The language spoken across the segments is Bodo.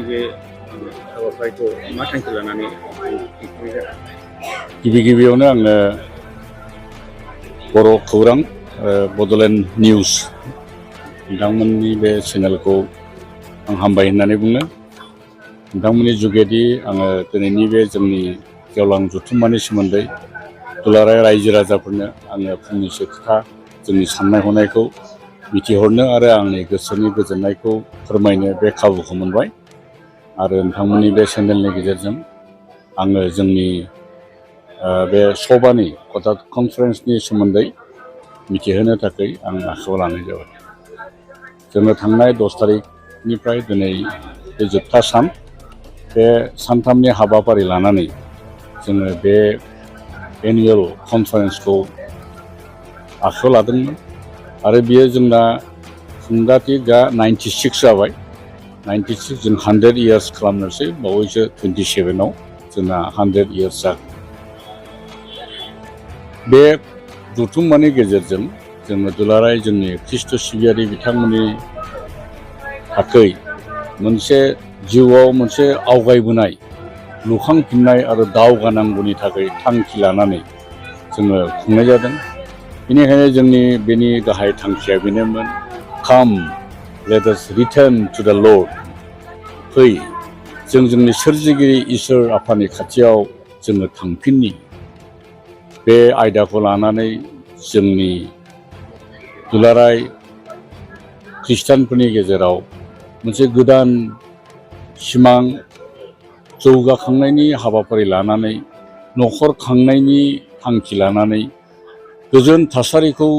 बे हाबाफारिखौ मा थांखि लानानै खुंनाय जादों? गिबियावनो आङो बर' खौरां बड'लेण्ड निउस नोंथांमोननि बे चेनेलखौ आं हामबाय होननानै बुङो। नोंथांमोननि जुगेदि आङो दिनैनि बे जोंनि गेवलां जथुम्मानि सोमोन्दै दुलाराय रायजो राजाफोरनो आङो फंनैसो खोथा जोंनि साननाय हनायखौ मिथिहरनो आरो आंनि गोसोनि गोजोननायखौ फोरमायनो बे खाबुखौ मोनबाय। आरो नोंथांमोननि बे चेनेलनि गेजेरजों आङो जोंनि बे सभानि कनफारेन्सनि सोमोन्दै मिथिहोनो थाखाय आं आखायाव लानाय जाबाय। जोङो थांनाय 10 तारिखनिफ्राय दिनै बे जोबथा सान, बे सानथामनि हाबाफारि लानानै जोङो बे एनुवेल कनफारेन्सखौ आखायाव लादोंमोन। आरो बियो जोंना खुंगाथि दा 96 जाबाय। 96 जों 100 इयार्स खालामनोसै, बावैसो 27आव जोंना 100 इयार्स जागोन। बे जथुम्मानि गेजेरजों जोङो दुलाराय जोंनि ख्रिस्ट' सिबियारि बिथांमोननि थाखै मोनसे जिउआव मोनसे आवगायबोनाय, लुखांफिननाय आरो दावगानांगौनि थाखाय थांखि लानानै जोङो खुंनाय जादों। बेनिखायनो जोंनि बेनि गाहाय थांखिया बेनोमोन, काम लेट आस रिटार्न टु द लर्ड। फै जों जोंनि सोरजिगिरि इसोर आफानि खाथियाव जोङो थांफिननि। बे आयदाखौ लानानै जोंनि दुलाराय खृष्टानफोरनि गेजेराव मोनसे गोदान सिमां, जौगाखांनायनि हाबाफारि लानानै, न'खर खांनायनि थांखि लानानै, गोजोन थासारिखौ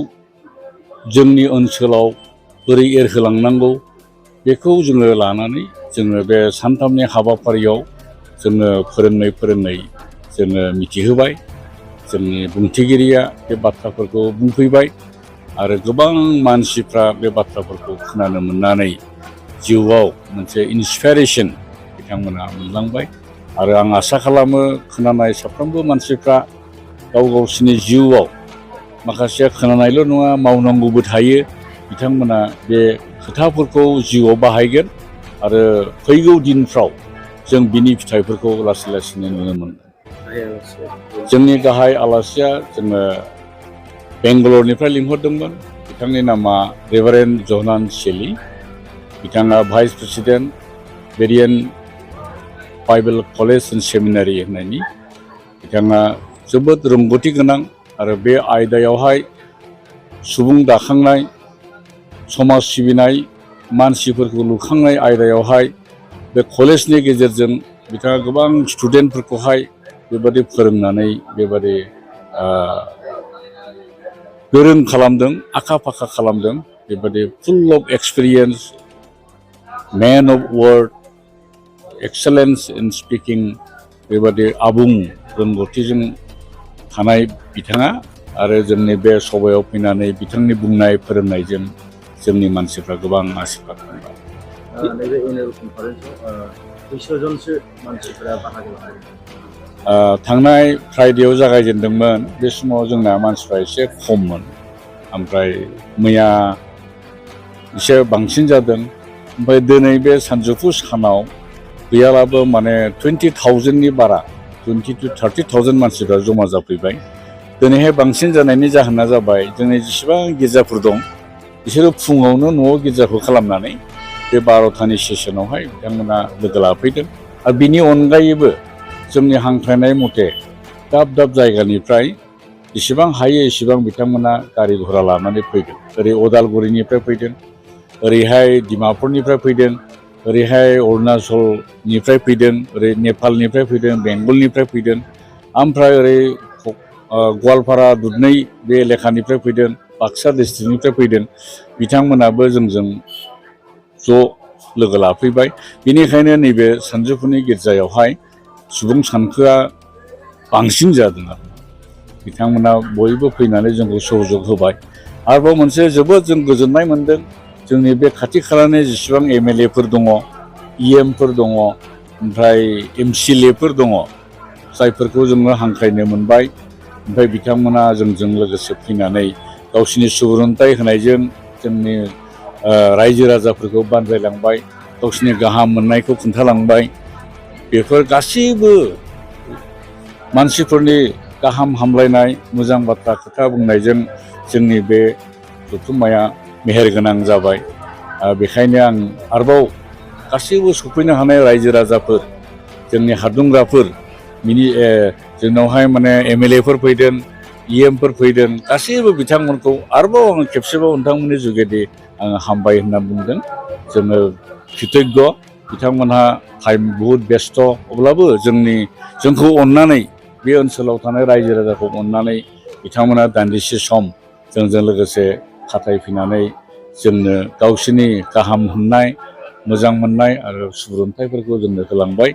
जोंनि ओनसोलाव बोरै एरहोलांनांगौ बेखौ जोङो लानानै जोङो बे सानथामनि हाबाफारियाव जोङो फोरोङै जोङो मिथिहोबाय। जोंनि बुंथिगिरिया बे बाथ्राफोरखौ बुंफैबाय आरो गोबां मानसिफ्रा बे बाथ्राफोरखौ खोनानो मोननानै जिउआव मोनसे इन्सपिरेसन बिथांमोना मोनलांबाय। आरो आं आसा खालामो खोनानाय साफ्रोमबो मानसिफ्रा गावसिनि जिउआव माखासेया खोनानायल' नङा, मावनांगौबो थायो। बिथांमोना बे खोथाफोरखौ जिउआव बाहायगोन आरो फैगौ दिनफ्राव जों बिनि फिथाइफोरखौ लासै लासैनो नुनो मोनगोन। जोंनि गाहाय आलासिया जोङो बेंगालरनिफ्राय लिंहरदोंमोन। बिथांनि नामा रेभारेन्ड जयनथ सेली। बिथाङा भाइस प्रेसिडेन्ट बेरियान बाइबेल कलेज एन्ड सेमिनारि होननायनि। बिथाङा जोबोद रोंगौथि गोनां आरो बे आयदायावहाय सुबुं दाखांनाय, समाज सिबिनाय, मानसिफोरखौ लुखांनाय आयदायावहाय बे कलेजनि गेजेरजों बिथाङा गोबां स्टुडेन्टफोरखौहाय बेबादि फोरोंनानै बेबादि गोरों खालामदों, आखा फाखा खालामदों। बेबादि full of experience, man of word, excellence in speaking, बेबादि आबुं रोंगौथिजों थानाय बिथाङा। आरो जोंनि बे सभायाव फैनानै बिथांनि बुंनाय फोरोंनायजों जोंनि मानसिफ्रा गोबां आसिरबाद मोनबाय। नैबे एनुवेल कनफारेन्सआव खैसोजनसो मानसिफोरा बाहागो लादों? थांनाय फ्राइडेआव जागायजेनदोंमोन। बे समाव जोंना मानसिफ्रा एसे खममोन, ओमफ्राय मैया एसे बांसिन जादों। ओमफ्राय दिनै बे सानजौफु सानाव गैयाब्लाबो माने 20,000नि बारा, 20 to 30,000 मानसिफ्रा जमा जाफैबाय। दिनैहाय बांसिन जानायनि जाहोना जाबाय, जोंनि जेसेबां गिर्जाफोर दं बिसोरो फुङावनो न'आव गिर्जाखौ खालामनानै बे 12थानि सेसनावहाय बिथांमोना लोगो लाफैदों। आरो बिनि अनगायैबो जोंनि हांख्रायनाय मथे दाब दाब जायगानिफ्राय जेसेबां हायो एसेबां बिथांमोना गारि घरा लानानै फैदों। ओरै अदालगुरिनिफ्राय फैदों, ओरैहाय डिमापुरनिफ्राय फैदों, ओरैहाय अरुणाचलनिफ्राय फैदों, ओरै नेपालनिफ्राय फैदों, बेंगलनिफ्राय फैदों, ओमफ्राय ओरै गवालपारा दुधनै बे एलेकानिफ्राय फैदों, बाक्सा डिस्ट्रिक्टनिफ्राय फैदों। बिथांमोनाबो जोंजों ज' लोगो लाफैबाय। बेनिखायनो नैबे सानजौफुनि गिर्जायावहाय सुबुं सानखोआ बांसिन जादों आरो बिथांमोना बयबो फैनानै जोंखौ सहयोग होबाय। आरोबाव मोनसे जोबोद जों गोजोननाय मोनदों, जोंनि बे खाथि खालानि जेसेबां एमएलएफोर दङ, इएमफोर दङ, ओमफ्राय एमसिएलएफोर दङ, जायफोरखौ जोङो हांख्रायनो मोनबाय। ओमफ्राय बिथांमोना जोंजों लोगोसे फैनानै गावसिनि सुबुरुनथाइ होनायजों जोंनि रायजो राजाफोरखौ बानजायलांबाय। गावसिनि गाहाम मोननायखौ खोन्थालांबाय। बेफोर गासैबो मानसिफोरनि गाहाम हामलायनाय मोजां बाथ्रा खोथा बुंनायजों जोंनि बे जथुम्माया मेहेरगोनां जाबाय। बेखायनो आं आरोबाव गासैबो सफैनो हानाय रायजो राजाफोर, जोंनि हादुंग्राफोर, जोंनावहाय माने एमएलएफोर फैदों, इएमफोर फैदों, गासैबो बिथांमोनखौ आरोबाव आङो खेबसेबाव नोंथांमोननि जुगेदि आङो हामबाय होनना बुंदों। जोङो कृतज्ञ। बिथांमोनहा टाइम बहुद बेस्थ', अब्लाबो जोंखौ अननानै, बे ओनसोलाव थानाय रायजो राजाखौ अननानै बिथांमोना दान्दिसे सम जोंजों लोगोसे खाथायफैनानै जोंनो गावसोरनि गाहाम मोननाय, मोजां मोननाय आरो सुबुरुन्थाइफोरखौ जोंनो होलांबाय।